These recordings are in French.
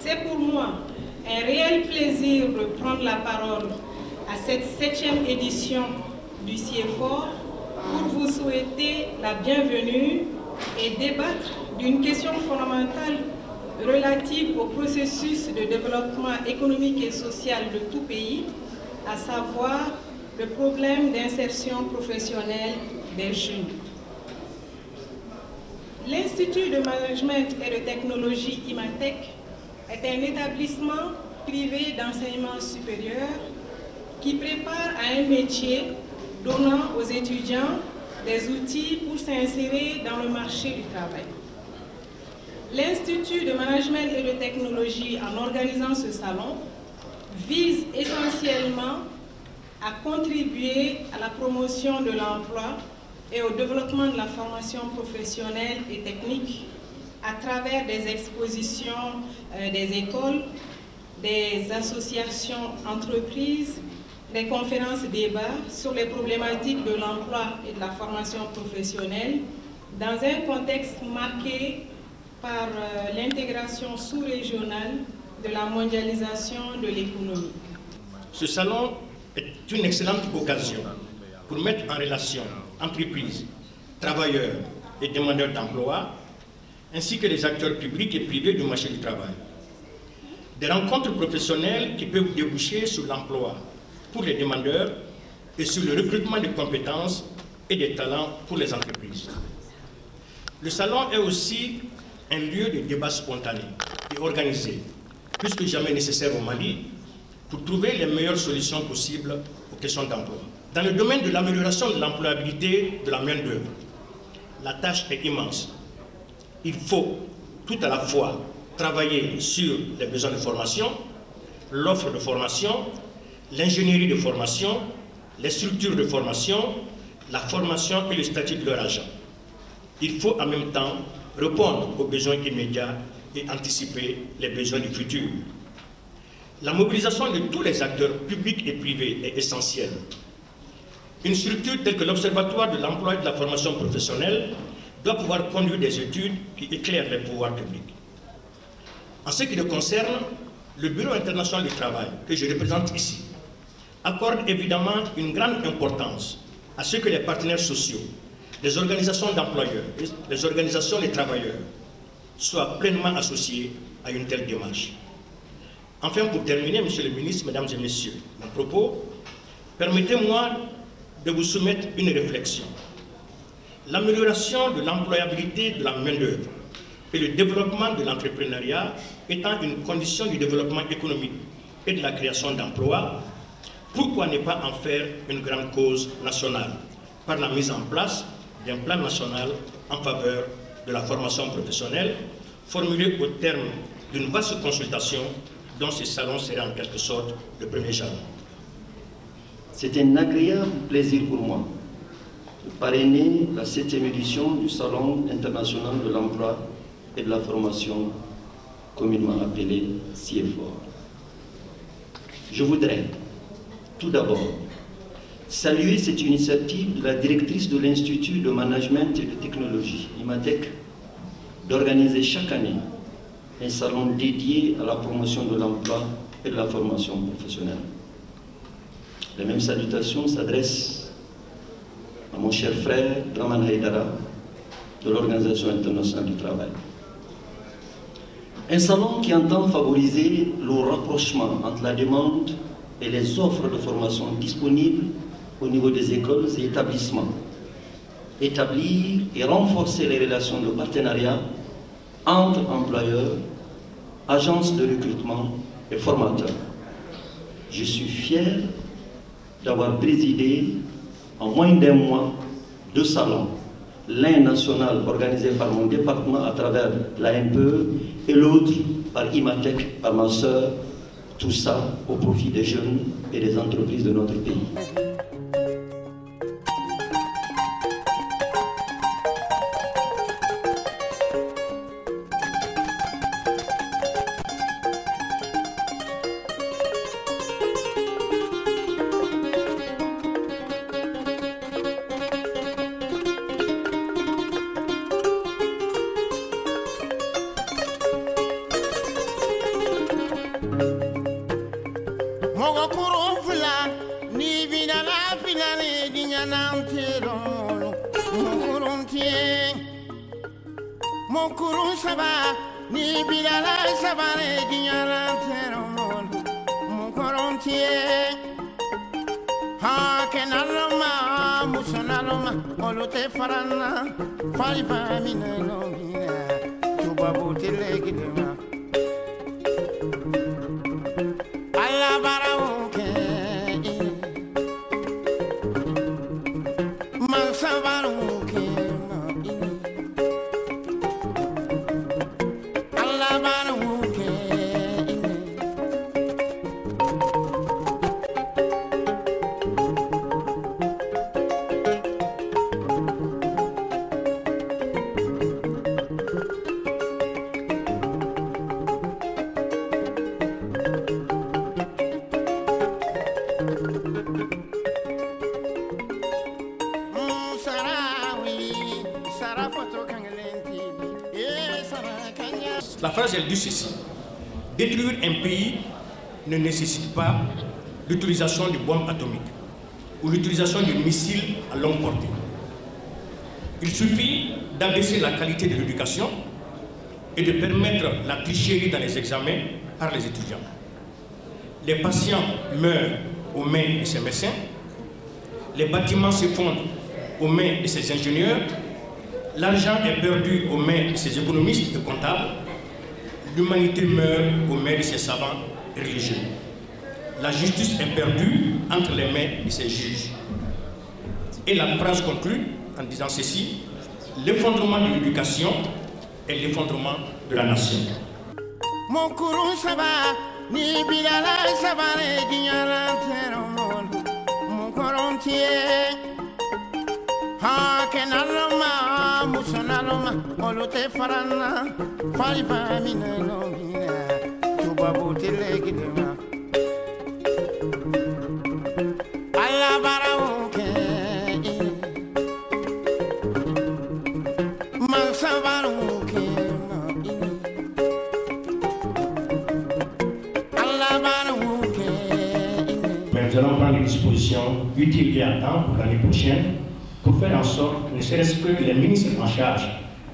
C'est pour moi un réel plaisir de prendre la parole à cette 7e édition du CIEFOR pour vous souhaiter la bienvenue et débattre d'une question fondamentale relative au processus de développement économique et social de tout pays, à savoir le problème d'insertion professionnelle des jeunes. L'Institut de Management et de Technologie IMATEC est un établissement privé d'enseignement supérieur qui prépare à un métier donnant aux étudiants des outils pour s'insérer dans le marché du travail. L'Institut de Management et de Technologie, en organisant ce salon, vise essentiellement à contribuer à la promotion de l'emploi et au développement de la formation professionnelle et technique à travers des expositions des écoles, des associations entreprises, des conférences débats sur les problématiques de l'emploi et de la formation professionnelle dans un contexte marqué par l'intégration sous-régionale de la mondialisation de l'économie. Ce salon est une excellente occasion pour mettre en relation entreprises, travailleurs et demandeurs d'emploi, ainsi que les acteurs publics et privés du marché du travail. Des rencontres professionnelles qui peuvent déboucher sur l'emploi pour les demandeurs et sur le recrutement de compétences et des talents pour les entreprises. Le salon est aussi un lieu de débat spontané et organisé, plus que jamais nécessaire au Mali, pour trouver les meilleures solutions possibles aux questions d'emploi. Dans le domaine de l'amélioration de l'employabilité de la main-d'œuvre, la tâche est immense. Il faut tout à la fois travailler sur les besoins de formation, l'offre de formation, l'ingénierie de formation, les structures de formation, la formation et le statut de leur agent. Il faut en même temps répondre aux besoins immédiats et anticiper les besoins du futur. La mobilisation de tous les acteurs publics et privés est essentielle. Une structure telle que l'Observatoire de l'emploi et de la formation professionnelle doit pouvoir conduire des études qui éclairent les pouvoirs publics. En ce qui le concerne, le Bureau international du travail, que je représente ici, accorde évidemment une grande importance à ce que les partenaires sociaux, les organisations d'employeurs, les organisations des travailleurs soient pleinement associés à une telle démarche. Enfin, pour terminer, Monsieur le ministre, Mesdames et Messieurs, mon propos, permettez-moi de vous soumettre une réflexion. L'amélioration de l'employabilité de la main-d'œuvre et le développement de l'entrepreneuriat étant une condition du développement économique et de la création d'emplois, pourquoi ne pas en faire une grande cause nationale par la mise en place d'un plan national en faveur de la formation professionnelle, formulé au terme d'une vaste consultation dont ce salon sera en quelque sorte le premier jalon. C'est un agréable plaisir pour moi de parrainer la 7e édition du Salon international de l'emploi et de la formation, communément appelé CIEFOR. Je voudrais tout d'abord saluer cette initiative de la directrice de l'Institut de Management et de Technologie, IMATEC, d'organiser chaque année un salon dédié à la promotion de l'emploi et de la formation professionnelle. Les mêmes salutations s'adressent à mon cher frère Draman Haïdara de l'Organisation internationale du travail. Un salon qui entend favoriser le rapprochement entre la demande et les offres de formation disponibles au niveau des écoles et établissements. Établir et renforcer les relations de partenariat entre employeurs, agences de recrutement et formateurs. Je suis fier d'avoir présidé en moins d'un mois 2 salons, l'un national organisé par mon département à travers l'AMPE et l'autre par IMATEC, par ma sœur, tout ça au profit des jeunes et des entreprises de notre pays. Mokuru saba ni bilala saba le dinyara tero mokorontie ha kenaloma musanaloma olute farana faliba minelo mina tubabu telegidema alla barawke mansabaruke La phrase, elle dit ceci: détruire un pays ne nécessite pas l'utilisation de bombes atomiques ou l'utilisation de missiles à longue portée. Il suffit d'abaisser la qualité de l'éducation et de permettre la tricherie dans les examens par les étudiants. Les patients meurent aux mains de ces médecins, les bâtiments s'effondrent aux mains de ces ingénieurs, l'argent est perdu aux mains de ces économistes et comptables, l'humanité meurt aux mains de ces savants religieux. La justice est perdue entre les mains de ces juges. Et la phrase conclut en disant ceci: l'effondrement de l'éducation est l'effondrement de la nation. Ha kenaloma musanaloma olute farana faliba minelo mina tubabu telegidema alla barawke mansabaruke alla barawke. Mais nous allons prendre des dispositions utiles et à temps pour l'année prochaine, pour faire en sorte, ne serait-ce que les ministres en charge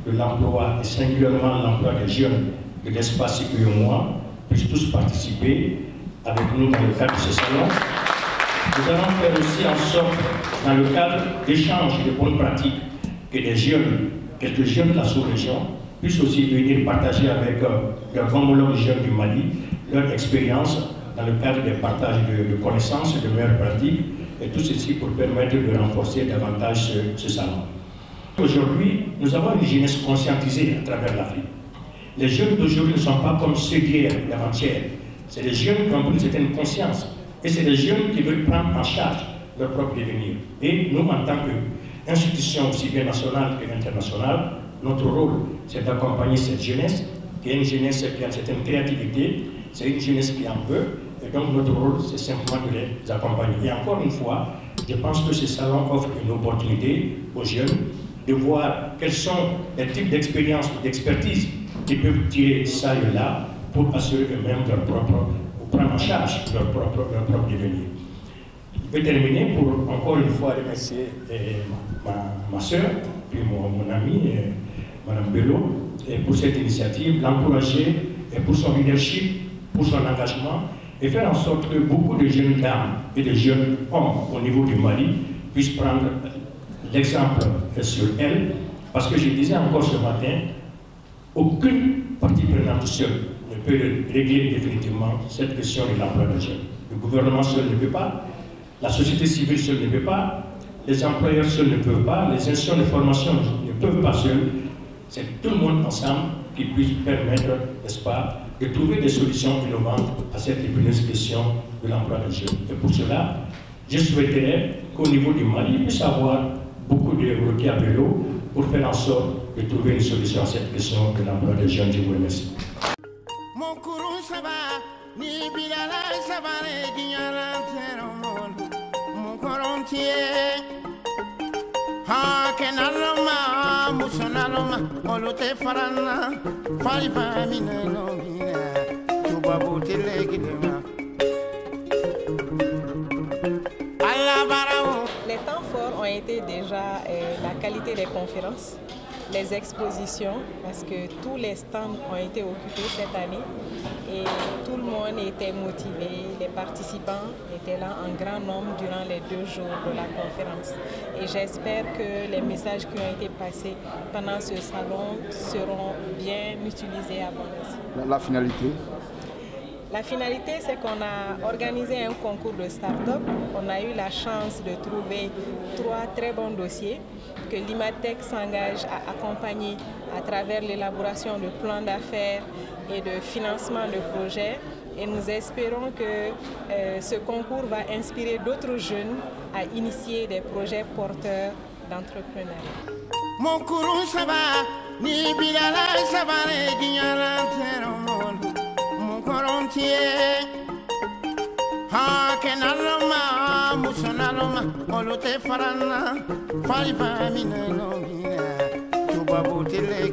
de l'emploi et singulièrement l'emploi des jeunes de l'espace UEMOA puissent tous participer avec nous dans le cadre de ce salon. Nous allons faire aussi en sorte, dans le cadre d'échanges de bonnes pratiques, que les jeunes, quelques jeunes de la sous-région, puissent aussi venir partager avec leurs homologues jeunes du Mali leur expérience dans le cadre des partages de connaissances, de meilleures pratiques, et tout ceci pour permettre de renforcer davantage ce salon. Aujourd'hui, nous avons une jeunesse conscientisée à travers l'Afrique. Les jeunes d'aujourd'hui ne sont pas comme ceux d'hier, d'avant-hier. C'est des jeunes qui ont une certaine conscience. Et c'est des jeunes qui veulent prendre en charge leur propre devenir. Et nous, en tant qu'institution aussi bien nationale qu'internationale, notre rôle, c'est d'accompagner cette jeunesse, qui est une jeunesse qui a une certaine créativité, c'est une jeunesse qui en veut. Et donc notre rôle, c'est simplement de les accompagner. Et encore une fois, je pense que ce salon offre une opportunité aux jeunes de voir quels sont les types d'expériences ou d'expertise qu'ils peuvent tirer ça et là pour assurer eux-mêmes leur propre, ou prendre en charge leur propre devenir. Je vais terminer pour encore une fois remercier ma soeur, puis mon ami, Mme Bello, pour cette initiative, l'encourager et pour son leadership, pour son engagement, et faire en sorte que beaucoup de jeunes dames et de jeunes hommes au niveau du Mali puissent prendre l'exemple sur elle, parce que je disais encore ce matin, aucune partie prenante seule ne peut régler définitivement cette question de l'emploi des jeunes. Le gouvernement seul ne peut pas, la société civile seule ne peut pas, les employeurs seuls ne peuvent pas, les institutions de formation ne peuvent pas seuls. C'est tout le monde ensemble qui puisse permettre, n'est-ce pas, de trouver des solutions innovantes à cette épineuse question de l'emploi des jeunes. Et pour cela, je souhaiterais qu'au niveau du Mali, il puisse y avoir beaucoup de bloqués à vélo pour faire en sorte de trouver une solution à cette question de l'emploi des jeunes. Je vous remercie. Allah Les temps forts ont été déjà la qualité des conférences, les expositions, parce que tous les stands ont été occupés cette année et tout le monde était motivé. Les participants étaient là en grand nombre durant les 2 jours de la conférence. Et j'espère que les messages qui ont été passés pendant ce salon seront bien utilisés à bon escient. La finalité? La finalité, c'est qu'on a organisé un concours de start-up. On a eu la chance de trouver 3 très bons dossiers que l'IMATEC s'engage à accompagner à travers l'élaboration de plans d'affaires et de financement de projets. Et nous espérons que ce concours va inspirer d'autres jeunes à initier des projets porteurs d'entrepreneuriat. Mon courant ça va, ni bilala ça va les guignaler mon corontier. Ha kenaloma musanaloma olote farana fali ba minelo mina tubabu tele